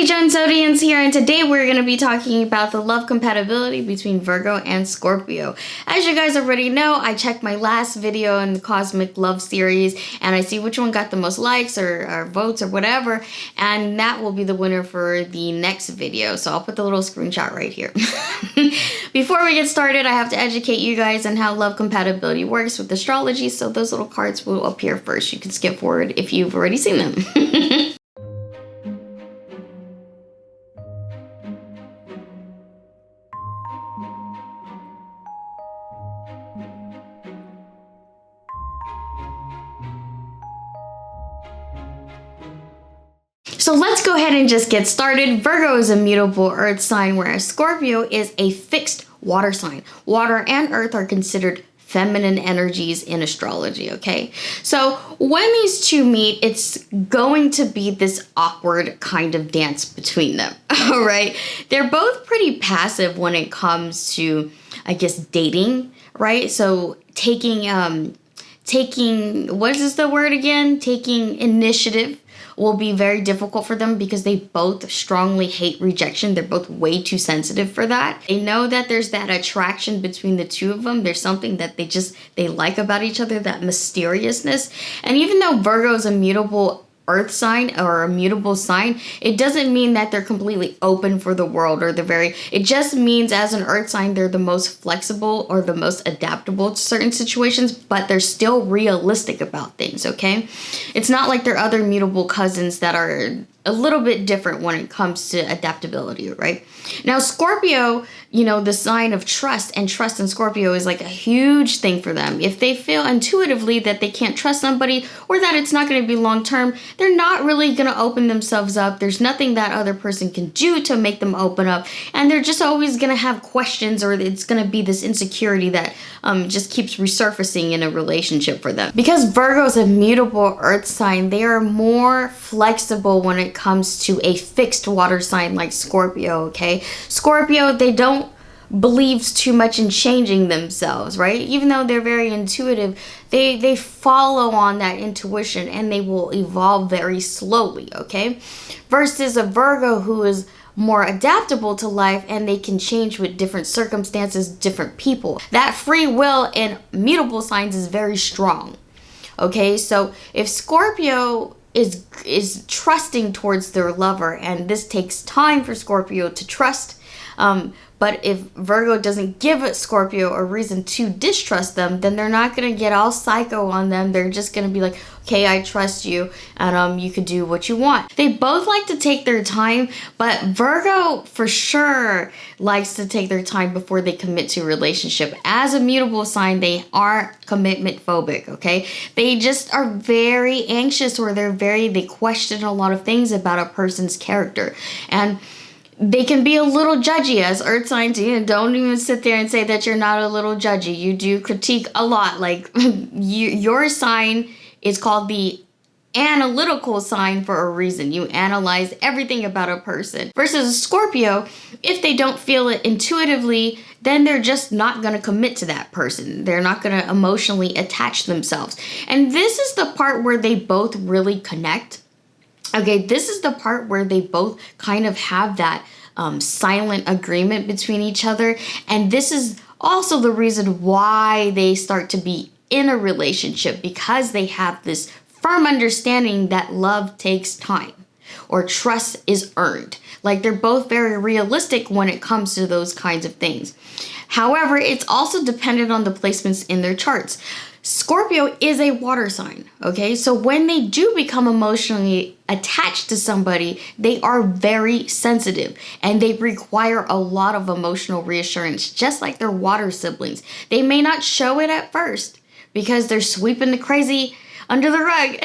Joan Zodianz here, and today we're going to be talking about the love compatibility between Virgo and Scorpio. As you guys already know, I checked my last video in the Cosmic Love series, and I see which one got the most likes or votes or whatever, and that will be the winner for the next video. So I'll put the little screenshot right here. Before we get started, I have to educate you guys on how love compatibility works with astrology, so those little cards will appear first. You can skip forward if you've already seen them. So let's go ahead and just get started. Virgo is a mutable earth sign, whereas Scorpio is a fixed water sign. Water and earth are considered feminine energies in astrology, okay? So when these two meet, it's going to be this awkward kind of dance between them, all right? They're both pretty passive when it comes to, I guess, dating, right? So taking, what is the word again? Taking initiative will be very difficult for them because they both strongly hate rejection. They're both way too sensitive for that. They know that there's that attraction between the two of them. There's something that they like about each other, that mysteriousness. And even though Virgo is a mutable earth sign or a mutable sign, it doesn't mean that they're completely open for the world or it just means as an earth sign, they're the most flexible or the most adaptable to certain situations, but they're still realistic about things, okay? It's not like their other mutable cousins that are a little bit different when it comes to adaptability, right? Now, Scorpio, the sign of trust, and trust in Scorpio is like a huge thing for them. If they feel intuitively that they can't trust somebody or that it's not going to be long term, they're not really going to open themselves up. There's nothing that other person can do to make them open up, and they're just always going to have questions, or it's going to be this insecurity that just keeps resurfacing in a relationship for them. Because Virgo is a mutable earth sign, they are more flexible when it comes to a fixed water sign like Scorpio, okay? Scorpio, they don't believe too much in changing themselves, right? Even though they're very intuitive, they follow on that intuition and they will evolve very slowly, okay? Versus a Virgo who is more adaptable to life and they can change with different circumstances, different people. That free will in mutable signs is very strong, okay? So if Scorpio is trusting towards their lover, and this takes time for Scorpio to trust, but if Virgo doesn't give Scorpio a reason to distrust them, then they're not going to get all psycho on them. They're just going to be like, okay, I trust you, and you can do what you want. They both like to take their time, but Virgo for sure likes to take their time before they commit to a relationship. As a mutable sign, they are commitment phobic, okay? They just are very anxious, or they question a lot of things about a person's character. And they can be a little judgy as earth signs. Don't even sit there and say that you're not a little judgy. You do critique a lot. Like your sign is called the analytical sign for a reason. You analyze everything about a person. Versus a Scorpio, if they don't feel it intuitively, then they're just not going to commit to that person. They're not going to emotionally attach themselves. And this is the part where they both really connect. Okay, this is the part where they both kind of have that silent agreement between each other. And this is also the reason why they start to be in a relationship, because they have this firm understanding that love takes time, or trust is earned. Like, they're both very realistic when it comes to those kinds of things. However, it's also dependent on the placements in their charts. Scorpio is a water sign, okay? So when they do become emotionally attached to somebody, they are very sensitive and they require a lot of emotional reassurance, just like their water siblings. They may not show it at first because they're sweeping the crazy under the rug,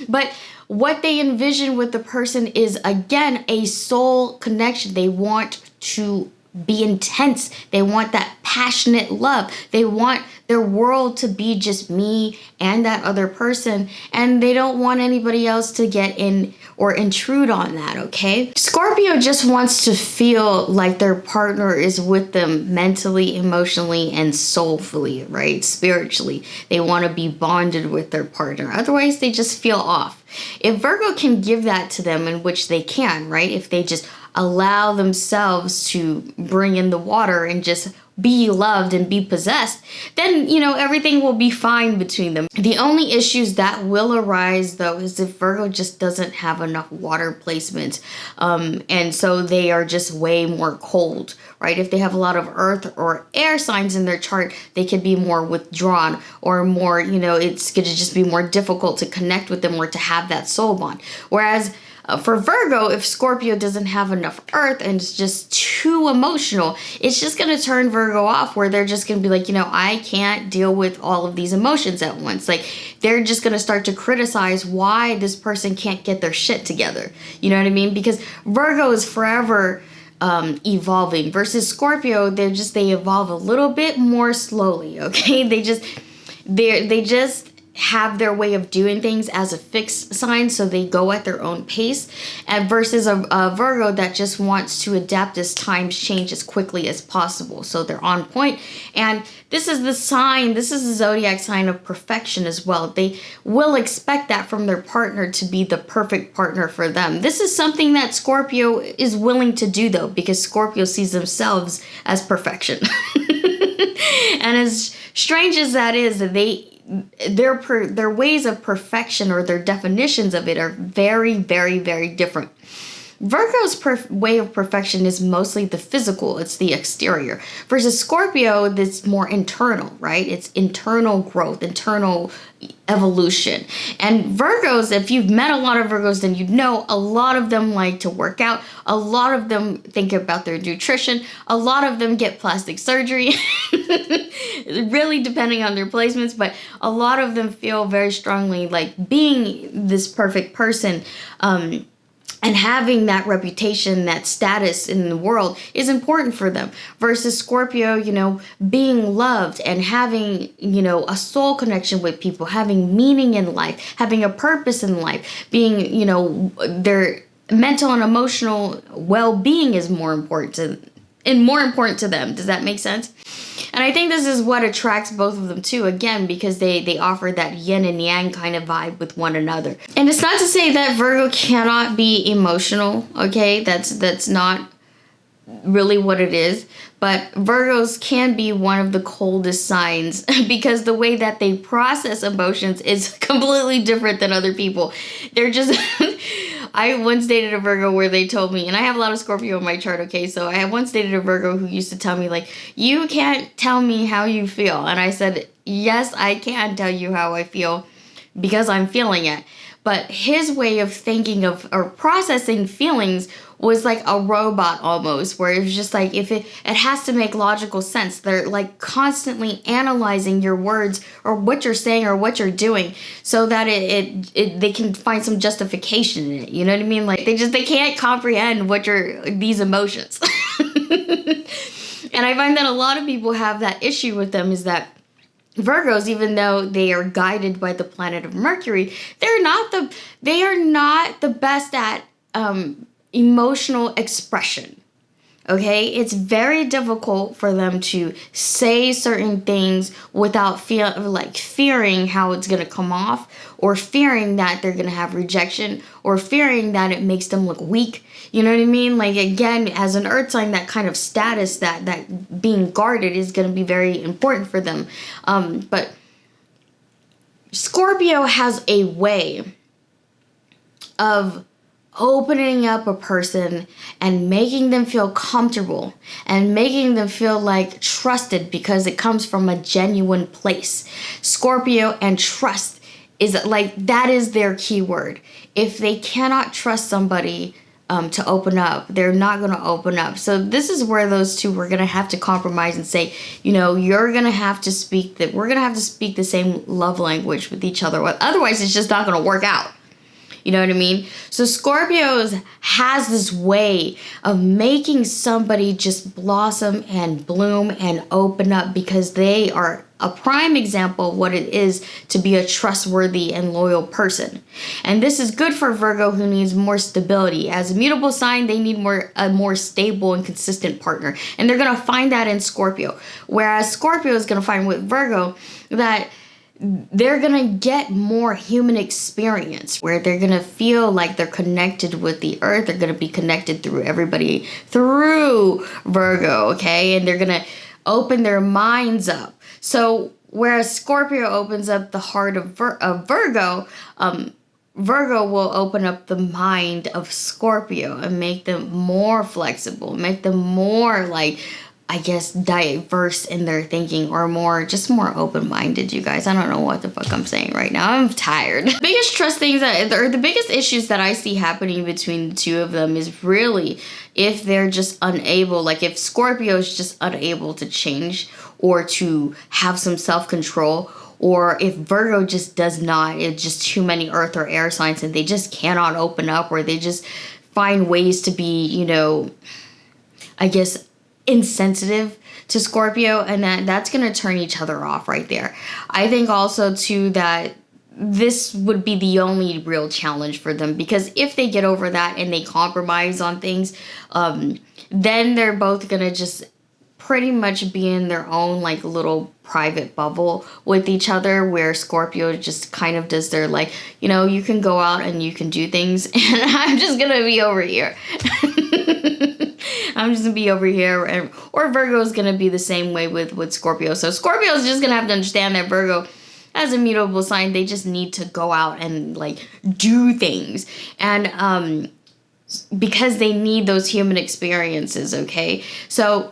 but what they envision with the person is, again, a soul connection. They want to be intense. They want that passionate love. They want their world to be just me and that other person, and they don't want anybody else to get in or intrude on that, okay? Scorpio just wants to feel like their partner is with them mentally, emotionally, and soulfully, right? Spiritually. They want to be bonded with their partner. Otherwise, they just feel off. If Virgo can give that to them, in which they can, right? If they just allow themselves to bring in the water and just be loved and be possessed, then, you know, everything will be fine between them. The only issues that will arise, though, is if Virgo just doesn't have enough water placement. And so they are just way more cold, right? If they have a lot of earth or air signs in their chart, they could be more withdrawn or more, you know, it's going to just be more difficult to connect with them or to have that soul bond. Whereas for Virgo, if Scorpio doesn't have enough earth and it's just too emotional, it's just going to turn Virgo off, where they're just going to be like, you know, I can't deal with all of these emotions at once. Like, they're just going to start to criticize why this person can't get their shit together. You know what I mean? Because Virgo is forever evolving, versus Scorpio, they evolve a little bit more slowly, okay? They just have their way of doing things as a fixed sign, so they go at their own pace, and versus a Virgo that just wants to adapt as times change as quickly as possible, so they're on point. And this is the zodiac sign of perfection as well. They will expect that from their partner, to be the perfect partner for them. This is something that Scorpio is willing to do, though, because Scorpio sees themselves as perfection. And as strange as that is, their ways of perfection, or their definitions of it, are very, very, very different. Virgo's way of perfection is mostly the physical, it's the exterior. Versus Scorpio, that's more internal, right? It's internal growth, internal evolution. And Virgos, if you've met a lot of Virgos, then you'd know a lot of them like to work out. A lot of them think about their nutrition. A lot of them get plastic surgery, really depending on their placements. But a lot of them feel very strongly like being this perfect person, and having that reputation, that status in the world is important for them. Versus Scorpio, you know, being loved and having, you know, a soul connection with people, having meaning in life, having a purpose in life, being, you know, their mental and emotional well-being is more important to them. Does that make sense? And I think this is what attracts both of them too, again, because they offer that yin and yang kind of vibe with one another. And it's not to say that Virgo cannot be emotional, okay? That's not really what it is. But Virgos can be one of the coldest signs, because the way that they process emotions is completely different than other people. They're just... I once dated a Virgo where they told me, and I have a lot of Scorpio in my chart, okay? So I once dated a Virgo who used to tell me, like, you can't tell me how you feel. And I said, yes, I can tell you how I feel because I'm feeling it. But his way of thinking of or processing feelings was like a robot almost, where it was just like, if it has to make logical sense. They're like constantly analyzing your words or what you're saying or what you're doing, so that they can find some justification in it. You know what I mean? Like, they can't comprehend these emotions. And I find that a lot of people have that issue with them, is that Virgos, even though they are guided by the planet of Mercury, they are not the best at emotional expression. Okay, it's very difficult for them to say certain things without fearing how it's going to come off, or fearing that they're going to have rejection, or fearing that it makes them look weak. You know what I mean? Like, again, as an earth sign, that kind of status, that being guarded is going to be very important for them. But Scorpio has a way of opening up a person and making them feel comfortable and making them feel like trusted, because it comes from a genuine place. Scorpio and trust is like, that is their key word. If they cannot trust somebody to open up, they're not going to open up. So this is where those two were going to have to compromise and say, you know, we're going to have to speak the same love language with each other. Otherwise, it's just not going to work out. You know what I mean? So Scorpios has this way of making somebody just blossom and bloom and open up, because they are a prime example of what it is to be a trustworthy and loyal person. And this is good for Virgo, who needs more stability. As a mutable sign, they need a more stable and consistent partner. And they're going to find that in Scorpio. Whereas Scorpio is going to find with Virgo that they're going to get more human experience, where they're going to feel like they're connected with the earth. They're going to be connected through everybody through Virgo, okay? And they're going to open their minds up. So whereas Scorpio opens up the heart of Virgo, Virgo will open up the mind of Scorpio and make them more flexible, make them more like, I guess, diverse in their thinking, or more open-minded, you guys. I don't know what the fuck I'm saying right now. I'm tired. The biggest trust things or the biggest issues that I see happening between the two of them is really if they're just unable, like if Scorpio is just unable to change or to have some self-control, or if Virgo just does not, it's just too many earth or air signs and they just cannot open up, or they just find ways to be, you know, I guess, insensitive to Scorpio, and that's going to turn each other off right there. I think also too that this would be the only real challenge for them, because if they get over that and they compromise on things, then they're both going to just pretty much be in their own like little private bubble with each other, where Scorpio just kind of does their like, you know, you can go out and you can do things and I'm just going to be over here. I'm just gonna be over here, or Virgo's gonna be the same way with Scorpio. So Scorpio's just gonna have to understand that Virgo, as a mutable sign, they just need to go out and like do things, and because they need those human experiences. Okay, so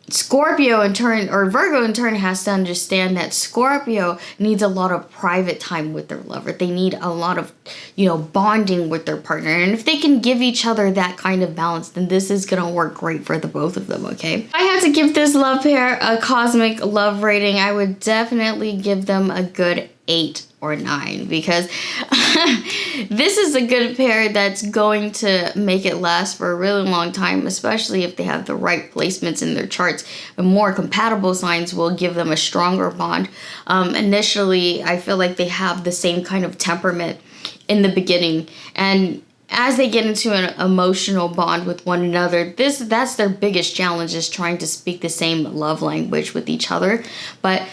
Scorpio in turn, or Virgo in turn, has to understand that Scorpio needs a lot of private time with their lover. They need a lot of, you know, bonding with their partner. And if they can give each other that kind of balance, then this is going to work great for the both of them, okay? If I had to give this love pair a cosmic love rating, I would definitely give them a good 8 or 9, because this is a good pair that's going to make it last for a really long time, especially if they have the right placements in their charts. And more compatible signs will give them a stronger bond. Initially, I feel like they have the same kind of temperament in the beginning, and as they get into an emotional bond with one another, that's their biggest challenge, is trying to speak the same love language with each other. But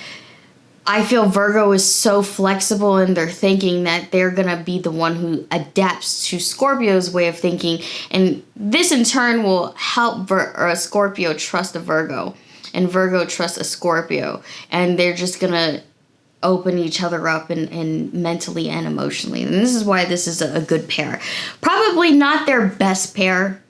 I feel Virgo is so flexible in their thinking that they're going to be the one who adapts to Scorpio's way of thinking. And this in turn will help Scorpio trust a Virgo, and Virgo trust a Scorpio. And they're just going to open each other up and mentally and emotionally. And this is why this is a good pair. Probably not their best pair.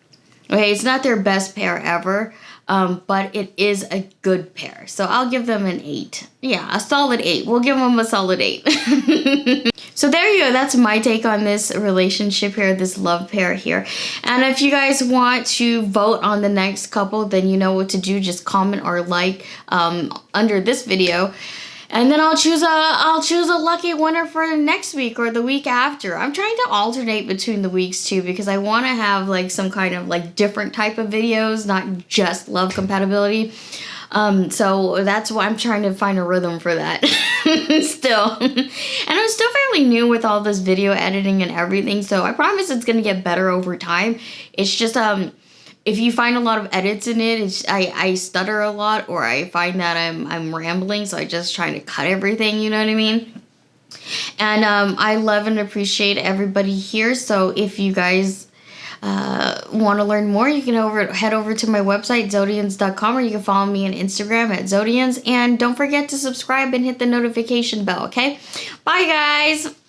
Okay, it's not their best pair ever. But it is a good pair. So I'll give them an 8. Yeah, a solid 8. We'll give them a solid 8. So there you go. That's my take on this relationship here, this love pair here. And if you guys want to vote on the next couple, then you know what to do. Just comment or like under this video. And then I'll choose a lucky winner for next week or the week after. I'm trying to alternate between the weeks too, because I want to have like some kind of like different type of videos, not just love compatibility. So that's why I'm trying to find a rhythm for that still. And I'm still fairly new with all this video editing and everything, so I promise it's going to get better over time. It's just if you find a lot of edits in it, I stutter a lot, or I find that I'm rambling, so I just try to cut everything, you know what I mean? And I love and appreciate everybody here, so if you guys want to learn more, you can head over to my website, Zodianz.com, or you can follow me on Instagram at Zodianz, and don't forget to subscribe and hit the notification bell, okay? Bye, guys!